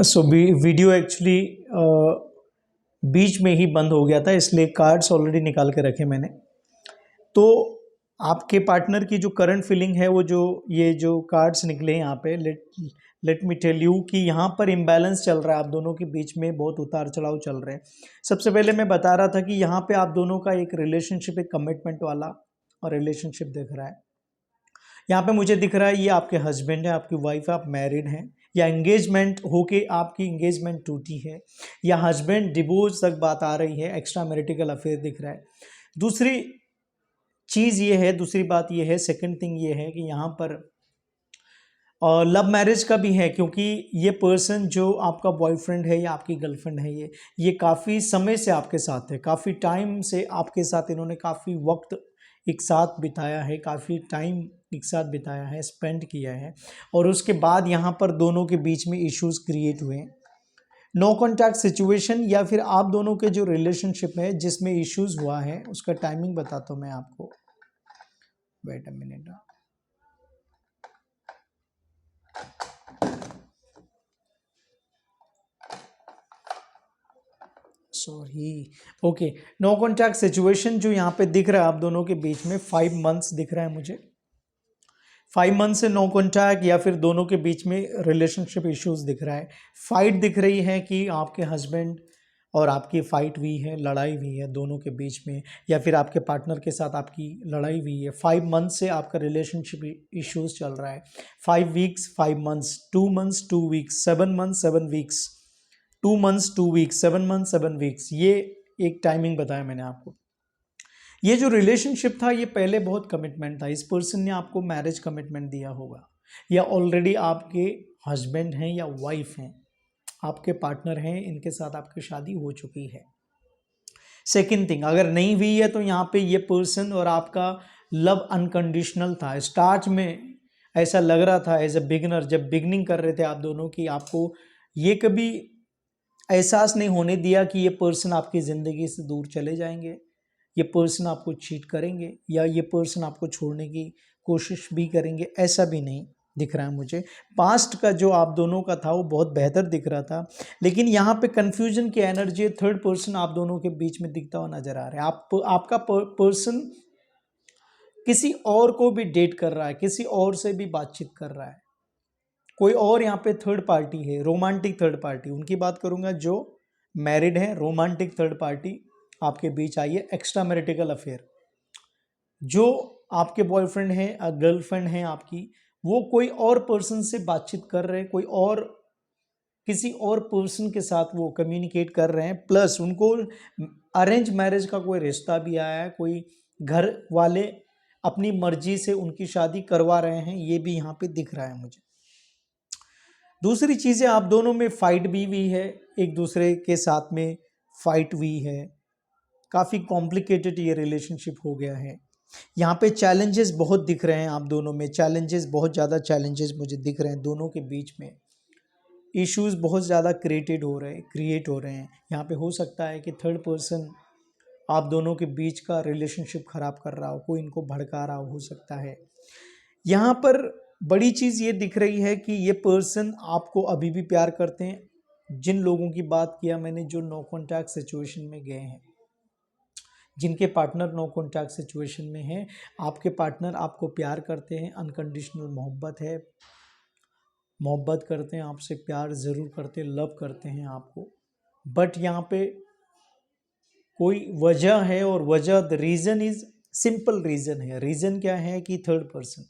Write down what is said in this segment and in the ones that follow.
So video actually बीच में ही बंद हो गया था, इसलिए कार्ड्स ऑलरेडी निकाल के रखे मैंने। तो आपके पार्टनर की जो करंट फीलिंग है, वो जो ये जो कार्ड्स निकले यहाँ पे, लेट मी टेल यू कि यहाँ पर इम्बैलेंस चल रहा है, आप दोनों के बीच में बहुत उतार चढ़ाव चल रहे हैं। सबसे पहले मैं बता रहा था कि यहाँ पे आप दोनों का एक रिलेशनशिप, एक कमिटमेंट वाला और रिलेशनशिप दिख रहा है। यहाँ पे मुझे दिख रहा है ये आपके हस्बैंड है, आपकी वाइफ है, आप मैरिड हैं, या एंगेजमेंट होके आपकी एंगेजमेंट टूटी है, या हस्बैंड डिवोर्स तक बात आ रही है, एक्स्ट्रा मैरिटिकल अफेयर दिख रहा है। दूसरी चीज़ ये है, दूसरी बात ये है, सेकंड थिंग ये है कि यहाँ पर और लव मैरिज का भी है, क्योंकि ये पर्सन जो आपका बॉयफ्रेंड है या आपकी गर्लफ्रेंड है, ये काफ़ी समय से आपके साथ है, काफ़ी टाइम से आपके साथ इन्होंने काफ़ी वक्त एक साथ बिताया है, काफ़ी टाइम एक साथ बिताया है, स्पेंड किया है, और उसके बाद यहाँ पर दोनों के बीच में इश्यूज क्रिएट हुए। नो कॉन्टैक्ट सिचुएशन, या फिर आप दोनों के जो रिलेशनशिप है जिसमें इश्यूज हुआ है, उसका टाइमिंग बताता हूँ मैं आपको। Wait a minute, sorry, okay. No contact situation जो यहाँ पे दिख रहा है आप दोनों के बीच में 5 मंथ्स दिख रहा है मुझे। 5 मंथ से नो कॉन्टैक्ट, या फिर दोनों के बीच में रिलेशनशिप इश्यूज दिख रहा है। फाइट दिख रही है कि आपके हस्बैंड और आपकी फाइट हुई है, लड़ाई हुई है दोनों के बीच में, या फिर आपके पार्टनर के साथ आपकी लड़ाई हुई है। 5 मंथ से आपका रिलेशनशिप इश्यूज चल रहा है। 5 weeks 5 months, 2 months 2 weeks, 7 months 7 weeks, 2 months 2 weeks, 7 months 7 weeks, ये एक टाइमिंग बताया मैंने आपको। ये जो रिलेशनशिप था, ये पहले बहुत कमिटमेंट था, इस पर्सन ने आपको मैरिज कमिटमेंट दिया होगा, या ऑलरेडी आपके हस्बैंड हैं या वाइफ हैं, आपके पार्टनर हैं, इनके साथ आपकी शादी हो चुकी है। सेकेंड थिंग, अगर नहीं हुई है तो यहाँ पे ये पर्सन और आपका लव अनकंडीशनल था। स्टार्ट में ऐसा लग रहा था एज अ बिगिनर, जब बिगनिंग कर रहे थे आप दोनों की, आपको ये कभी एहसास नहीं होने दिया कि ये पर्सन आपकी ज़िंदगी से दूर चले जाएंगे, ये पर्सन आपको चीट करेंगे, या ये पर्सन आपको छोड़ने की कोशिश भी करेंगे, ऐसा भी नहीं दिख रहा है मुझे। पास्ट का जो आप दोनों का था वो बहुत बेहतर दिख रहा था, लेकिन यहाँ पे कंफ्यूजन की एनर्जी, थर्ड पर्सन आप दोनों के बीच में दिखता हुआ नजर आ रहा है। आपका पर्सन किसी और को भी डेट कर रहा है, किसी और से भी बातचीत कर रहा है, कोई और यहाँ पे थर्ड पार्टी है, रोमांटिक थर्ड पार्टी, उनकी बात करूंगा जो मैरिड है। रोमांटिक थर्ड पार्टी आपके बीच आई है, एक्स्ट्रा मैरिटिकल अफेयर। जो आपके बॉयफ्रेंड है, गर्लफ्रेंड है आपकी, वो कोई और पर्सन से बातचीत कर रहे हैं, कोई और किसी और पर्सन के साथ वो कम्युनिकेट कर रहे हैं, प्लस उनको अरेंज मैरिज का कोई रिश्ता भी आया है, कोई घर वाले अपनी मर्जी से उनकी शादी करवा रहे हैं, ये भी यहाँ पे दिख रहा है मुझे। दूसरी चीज़ें, आप दोनों में फाइट भी हुई है, एक दूसरे के साथ में फाइट हुई है, काफ़ी कॉम्प्लिकेटेड ये रिलेशनशिप हो गया है। यहाँ पे चैलेंजेस बहुत दिख रहे हैं आप दोनों में, चैलेंजेस, बहुत ज़्यादा चैलेंजेस मुझे दिख रहे हैं दोनों के बीच में। इश्यूज बहुत ज़्यादा क्रिएट हो रहे हैं। यहाँ पे हो सकता है कि थर्ड पर्सन आप दोनों के बीच का रिलेशनशिप खराब कर रहा हो, कोई इनको भड़का रहा हो सकता है। यहाँ पर बड़ी चीज़ ये दिख रही है कि ये पर्सन आपको अभी भी प्यार करते हैं। जिन लोगों की बात किया मैंने, जो नो कॉन्टैक्ट सिचुएशन में गए हैं, जिनके पार्टनर नो कॉन्टैक्ट सिचुएशन में हैं, आपके पार्टनर आपको प्यार करते हैं, अनकंडीशनल मोहब्बत है, मोहब्बत करते हैं आपसे, प्यार ज़रूर करते हैं, लव करते हैं आपको। बट यहाँ पे कोई वजह है, और वजह, the reason is simple reason है। रीज़न क्या है कि थर्ड पर्सन,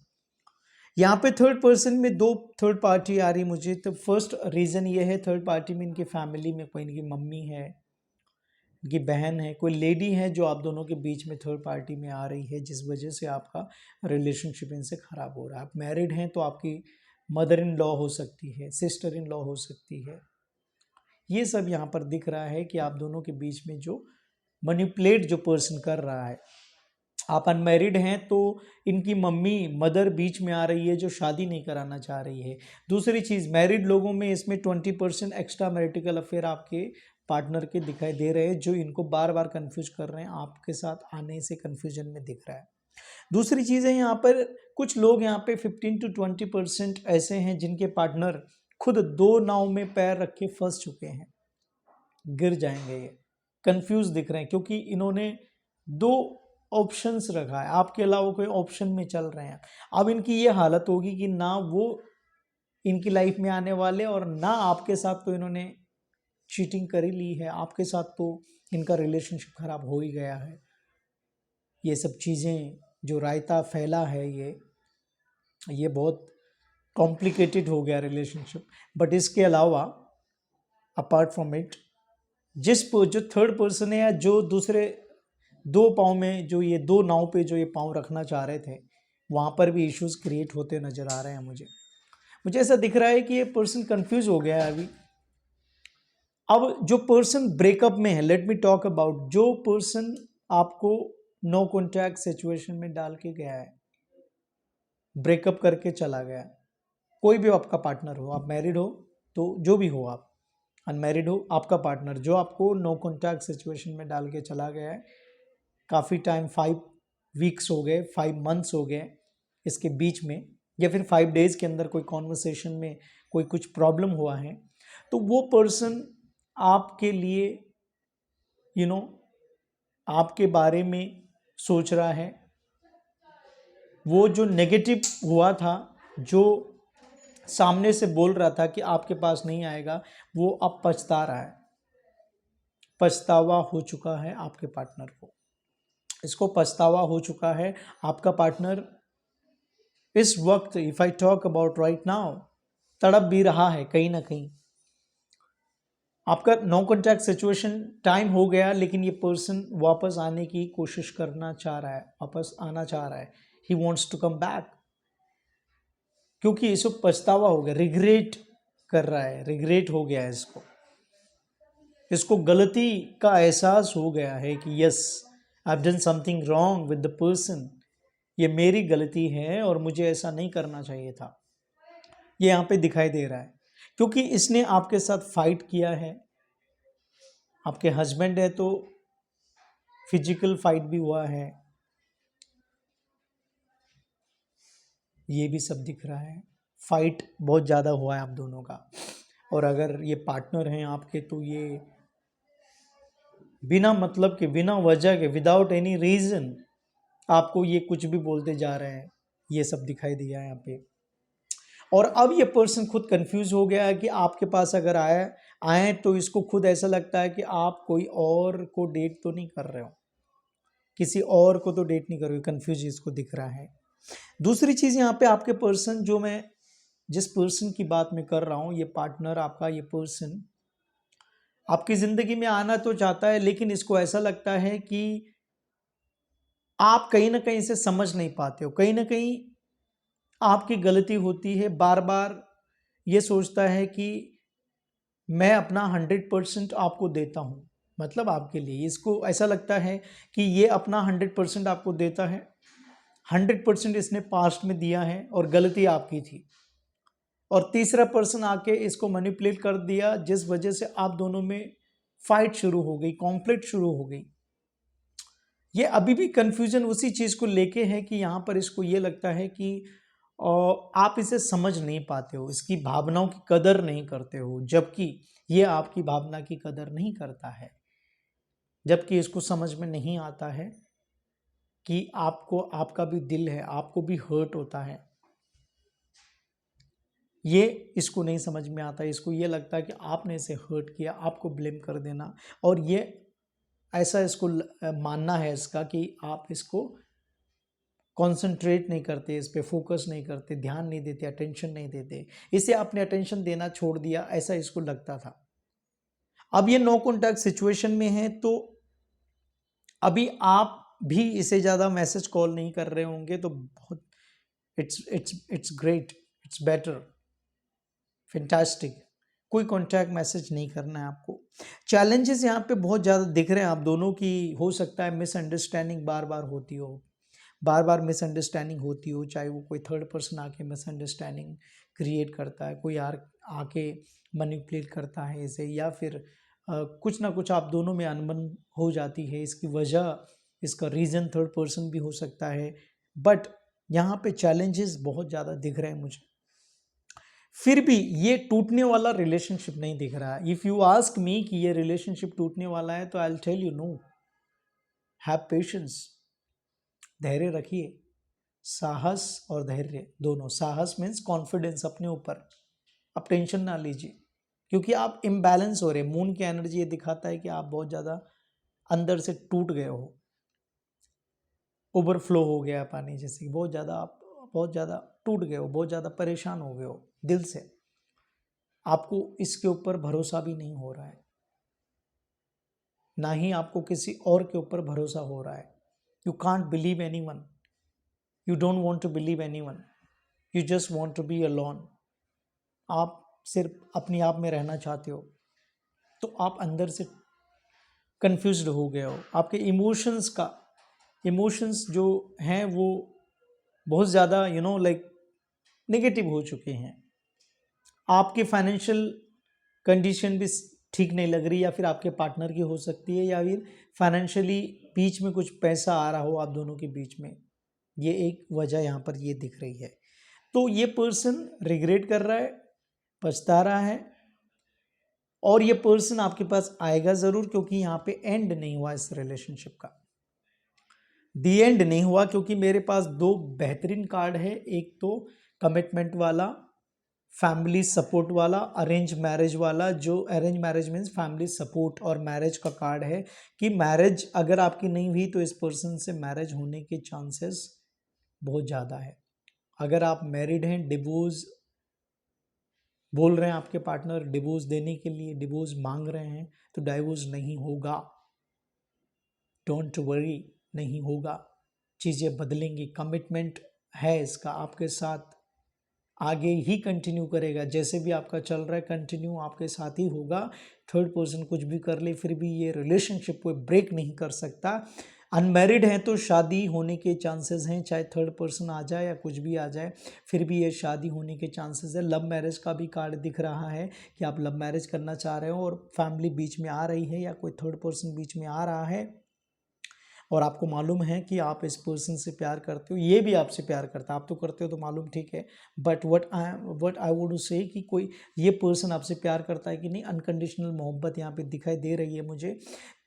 यहाँ पे थर्ड पर्सन में दो थर्ड पार्टी आ रही मुझे। तो फर्स्ट रीज़न ये है, थर्ड पार्टी में इनकी फैमिली में कोई इनकी मम्मी है, इनकी बहन है, कोई लेडी है जो आप दोनों के बीच में थर्ड पार्टी में आ रही है, जिस वजह से आपका रिलेशनशिप इनसे ख़राब हो रहा है। आप मैरिड हैं तो आपकी मदर इन लॉ हो सकती है, सिस्टर इन लॉ हो सकती है। ये सब यहाँ पर दिख रहा है कि आप दोनों के बीच में जो मैनिपुलेट जो पर्सन कर रहा है। आप अनमैरिड हैं तो इनकी मम्मी, मदर बीच में आ रही है जो शादी नहीं कराना चाह रही है। दूसरी चीज़, मैरिड लोगों में इसमें 20% एक्स्ट्रा मैरिटिकल अफेयर आपके पार्टनर के दिखाई दे रहे हैं, जो इनको बार बार कंफ्यूज कर रहे हैं, आपके साथ आने से कंफ्यूजन में दिख रहा है। दूसरी चीज़ है, यहाँ पर कुछ लोग यहाँ पे 15 to 20% ऐसे हैं जिनके पार्टनर खुद दो नाव में पैर रख के फंस चुके हैं, गिर जाएंगे, ये कंफ्यूज दिख रहे हैं क्योंकि इन्होंने दो ऑप्शंस रखा है, आपके अलावा कोई ऑप्शन में चल रहे हैं। अब इनकी ये हालत होगी कि ना वो इनकी लाइफ में आने वाले और ना आपके साथ तो इन्होंने चीटिंग कर ही ली है, आपके साथ तो इनका रिलेशनशिप खराब हो ही गया है। ये सब चीज़ें जो रायता फैला है ये बहुत कॉम्प्लिकेटेड हो गया रिलेशनशिप। बट इसके अलावा अपार्ट फ्रॉम इट जो थर्ड पर्सन है या जो दूसरे दो पाँव में जो ये दो नाव पे जो ये पाँव रखना चाह रहे थे, वहाँ पर भी इश्यूज क्रिएट होते नजर आ रहे हैं। मुझे ऐसा दिख रहा है कि ये पर्सन कंफ्यूज हो गया है अभी। अब जो पर्सन ब्रेकअप में है, लेट मी टॉक अबाउट जो पर्सन आपको नो कॉन्टैक्ट सिचुएशन में डाल के गया है, ब्रेकअप करके चला गया, कोई भी आपका पार्टनर हो, आप मैरिड हो तो जो भी हो, आप अनमैरिड हो, आपका पार्टनर जो आपको नो कॉन्टैक्ट सिचुएशन में डाल के चला गया है, काफ़ी टाइम 5 वीक्स हो गए, 5 मंथ्स हो गए इसके बीच में, या फिर 5 डेज के अंदर कोई कॉन्वर्सेशन में कोई कुछ प्रॉब्लम हुआ है, तो वो पर्सन आपके लिए आपके बारे में सोच रहा है। वो जो नेगेटिव हुआ था, जो सामने से बोल रहा था कि आपके पास नहीं आएगा, वो अब पछता रहा है, पछतावा हो चुका है आपके पार्टनर को, इसको पछतावा हो चुका है। आपका पार्टनर इस वक्त, if I talk about right now, तड़प भी रहा है कहीं ना कहीं। आपका नो कॉन्टैक्ट सिचुएशन टाइम हो गया, लेकिन ये पर्सन वापस आने की कोशिश करना चाह रहा है, वापस आना चाह रहा है, he wants to come back, क्योंकि इसको पछतावा हो गया, रिग्रेट कर रहा है, रिग्रेट हो गया है इसको गलती का एहसास हो गया है कि yes, I have done something wrong with the person, ये मेरी गलती है और मुझे ऐसा नहीं करना चाहिए था। ये यहाँ पे दिखाई दे रहा है क्योंकि इसने आपके साथ फाइट किया है। आपके हस्बैंड है तो फिजिकल फाइट भी हुआ है, ये भी सब दिख रहा है, फाइट बहुत ज़्यादा हुआ है आप दोनों का। और अगर ये पार्टनर हैं आपके तो ये बिना मतलब के, बिना वजह के, विदाउट एनी रीज़न आपको ये कुछ भी बोलते जा रहे हैं, ये सब दिखाई दिया है यहाँ पे। और अब ये पर्सन खुद कंफ्यूज हो गया है कि आपके पास अगर आए तो इसको खुद ऐसा लगता है कि आप कोई और को डेट तो नहीं कर रहे हो, किसी और को तो डेट नहीं कर रहे हो, कंफ्यूज इसको दिख रहा है। दूसरी चीज़ यहाँ पे आपके पर्सन, जो मैं जिस पर्सन की बात मैं कर रहा हूँ, ये पार्टनर आपका, ये पर्सन आपकी ज़िंदगी में आना तो चाहता है, लेकिन इसको ऐसा लगता है कि आप कहीं ना कहीं इसे समझ नहीं पाते हो, कहीं ना कहीं आपकी गलती होती है। बार बार ये सोचता है कि मैं अपना 100% आपको देता हूँ, मतलब आपके लिए, इसको ऐसा लगता है कि ये अपना 100% आपको देता है, 100% इसने पास्ट में दिया है और गलती आपकी थी। और तीसरा पर्सन आके इसको मैनिपुलेट कर दिया, जिस वजह से आप दोनों में फाइट शुरू हो गई, कॉन्फ्लिक्ट शुरू हो गई। ये अभी भी कंफ्यूजन उसी चीज़ को लेके है कि यहाँ पर इसको ये लगता है कि आप इसे समझ नहीं पाते हो, इसकी भावनाओं की कदर नहीं करते हो, जबकि ये आपकी भावना की कदर नहीं करता है, जबकि इसको समझ में नहीं आता है कि आपको, आपका भी दिल है, आपको भी हर्ट होता है। ये इसको नहीं समझ में आता है, इसको ये लगता है कि आपने इसे हर्ट किया, आपको ब्लेम कर देना, और ये ऐसा इसको मानना है इसका कि आप इसको कंसंट्रेट नहीं करते, इस पे फोकस नहीं करते, ध्यान नहीं देते, अटेंशन नहीं देते, इसे आपने अटेंशन देना छोड़ दिया, ऐसा इसको लगता था। अब ये नो कॉन्टैक्ट सिचुएशन में है तो अभी आप भी इसे ज़्यादा मैसेज कॉल नहीं कर रहे होंगे, तो बहुत it's great, it's better, fantastic, कोई कॉन्टैक्ट मैसेज नहीं करना है आपको। चैलेंजेस यहाँ पे बहुत ज़्यादा दिख रहे हैं आप दोनों की, हो सकता है मिसअंडरस्टैंडिंग बार बार होती हो, बार बार मिसअंडरस्टैंडिंग होती हो, चाहे वो कोई थर्ड पर्सन आके मिसअंडरस्टैंडिंग क्रिएट करता है, कोई आके मैनिपुलेट करता है इसे, या फिर कुछ ना कुछ आप दोनों में अनबन हो जाती है। इसकी वजह, इसका रीज़न थर्ड पर्सन भी हो सकता है, बट यहाँ पे चैलेंजेस बहुत ज़्यादा दिख रहे हैं मुझे। फिर भी ये टूटने वाला रिलेशनशिप नहीं दिख रहा है। इफ यू आस्क मी कि ये रिलेशनशिप टूटने वाला है तो I will tell you no, have patience, धैर्य रखिए। साहस और धैर्य दोनों, साहस मीन्स कॉन्फिडेंस अपने ऊपर, आप टेंशन ना लीजिए क्योंकि आप इम्बैलेंस हो रहे। मून की एनर्जी ये दिखाता है कि आप बहुत ज़्यादा अंदर से टूट गए हो, ओवरफ्लो हो गया पानी जैसे, बहुत ज़्यादा आप बहुत ज़्यादा टूट गए हो, बहुत ज़्यादा परेशान हो गए हो दिल से, आपको इसके ऊपर भरोसा भी नहीं हो रहा है, ना ही आपको किसी और के ऊपर भरोसा हो रहा है। You can't believe anyone, you don't want to believe anyone, you just want to be alone. आप सिर्फ अपने आप में रहना चाहते हो, तो आप अंदर से कंफ्यूज्ड हो गए हो। आपके इमोशंस जो हैं वो बहुत ज़्यादा लाइक नेगेटिव हो चुके हैं। आपकी फाइनेंशियल कंडीशन भी ठीक नहीं लग रही, या फिर आपके पार्टनर की हो सकती है, या फिर फाइनेंशियली बीच में कुछ पैसा आ रहा हो आप दोनों के बीच में, ये एक वजह यहाँ पर ये दिख रही है। तो ये पर्सन रिग्रेट कर रहा है, पछता रहा है, और ये पर्सन आपके पास आएगा ज़रूर, क्योंकि यहाँ पे एंड नहीं हुआ इस रिलेशनशिप का, दी एंड नहीं हुआ। क्योंकि मेरे पास दो बेहतरीन कार्ड है, एक तो कमिटमेंट वाला, फैमिली सपोर्ट वाला, अरेंज मैरिज वाला। जो arrange marriage means family support और मैरिज का कार्ड है कि मैरिज अगर आपकी नहीं हुई तो इस पर्सन से मैरिज होने के चांसेस बहुत ज़्यादा है। अगर आप मैरिड हैं, डिवोर्स बोल रहे हैं, आपके पार्टनर डिवोर्स देने के लिए डिवोर्स मांग रहे हैं, तो डिवोर्स नहीं होगा, डोंट वरी, नहीं होगा, चीज़ें बदलेंगी। कमिटमेंट है इसका आपके साथ, आगे ही कंटिन्यू करेगा, जैसे भी आपका चल रहा है कंटिन्यू आपके साथ ही होगा। थर्ड पर्सन कुछ भी कर ले फिर भी ये रिलेशनशिप को ब्रेक नहीं कर सकता। अनमैरिड हैं तो शादी होने के चांसेस हैं, चाहे थर्ड पर्सन आ जाए या कुछ भी आ जाए, फिर भी ये शादी होने के चांसेस है। लव मैरिज का भी कार्ड दिख रहा है कि आप लव मैरिज करना चाह रहे हो और फैमिली बीच में आ रही है या कोई थर्ड पर्सन बीच में आ रहा है, और आपको मालूम है कि आप इस पर्सन से प्यार करते हो, ये भी आपसे प्यार करता है, आप तो करते हो तो मालूम ठीक है, but what I would say कि कोई ये पर्सन आपसे प्यार करता है कि नहीं, अनकंडीशनल मोहब्बत यहाँ पे दिखाई दे रही है मुझे।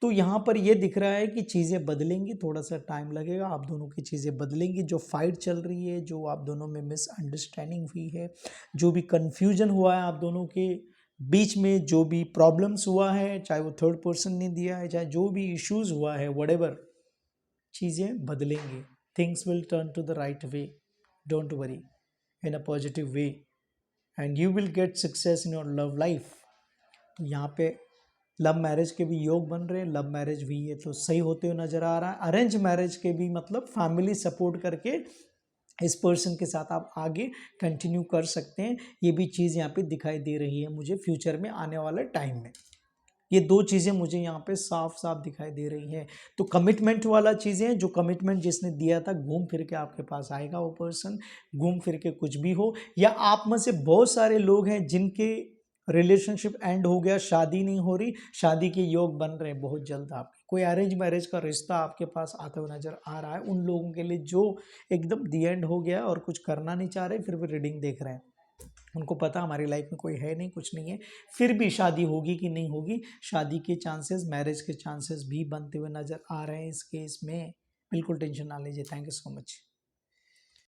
तो यहाँ पर ये दिख रहा है कि चीज़ें बदलेंगी, थोड़ा सा टाइम लगेगा, आप दोनों की चीज़ें बदलेंगी। जो फाइट चल रही है, जो आप दोनों में मिसअंडरस्टैंडिंग हुई है, जो भी कन्फ्यूजन हुआ है आप दोनों के बीच में, जो भी प्रॉब्लम्स हुआ है, चाहे वो थर्ड पर्सन ने दिया है, चाहे जो भी इश्यूज हुआ है, व्हाटएवर, चीज़ें बदलेंगी। Things will turn to the right way, don't worry, in a positive way, and you will get success in your love life. तो यहाँ पे लव मैरिज के भी योग बन रहे हैं, लव मैरिज भी ये तो सही होते हुए नजर आ रहा है। अरेंज मैरिज के भी मतलब फैमिली सपोर्ट करके इस पर्सन के साथ आप आगे कंटिन्यू कर सकते हैं। ये भी चीज़ यहाँ पे दिखाई दे रही है मुझे फ्यूचर में आने वाले टाइम में। ये दो चीज़ें मुझे यहाँ पे साफ साफ दिखाई दे रही हैं। तो कमिटमेंट वाला चीज़ें, जो कमिटमेंट जिसने दिया था, घूम फिर के आपके पास आएगा वो पर्सन, घूम फिर के कुछ भी हो। या आप में से बहुत सारे लोग हैं जिनके रिलेशनशिप एंड हो गया, शादी नहीं हो रही, शादी के योग बन रहे हैं बहुत जल्द आपके, कोई अरेंज मैरिज का रिश्ता आपके पास आता हुआ नजर आ रहा है। उन लोगों के लिए जो एकदम दी एंड हो गया और कुछ करना नहीं चाह रहे, फिर भी रीडिंग देख रहे हैं, उनको पता हमारी लाइफ में कोई है नहीं, कुछ नहीं है, फिर भी शादी होगी कि नहीं होगी, शादी के चांसेस, मैरिज के चांसेस भी बनते हुए नजर आ रहे हैं इस केस में। बिल्कुल टेंशन ना लीजिए। Thank you so much.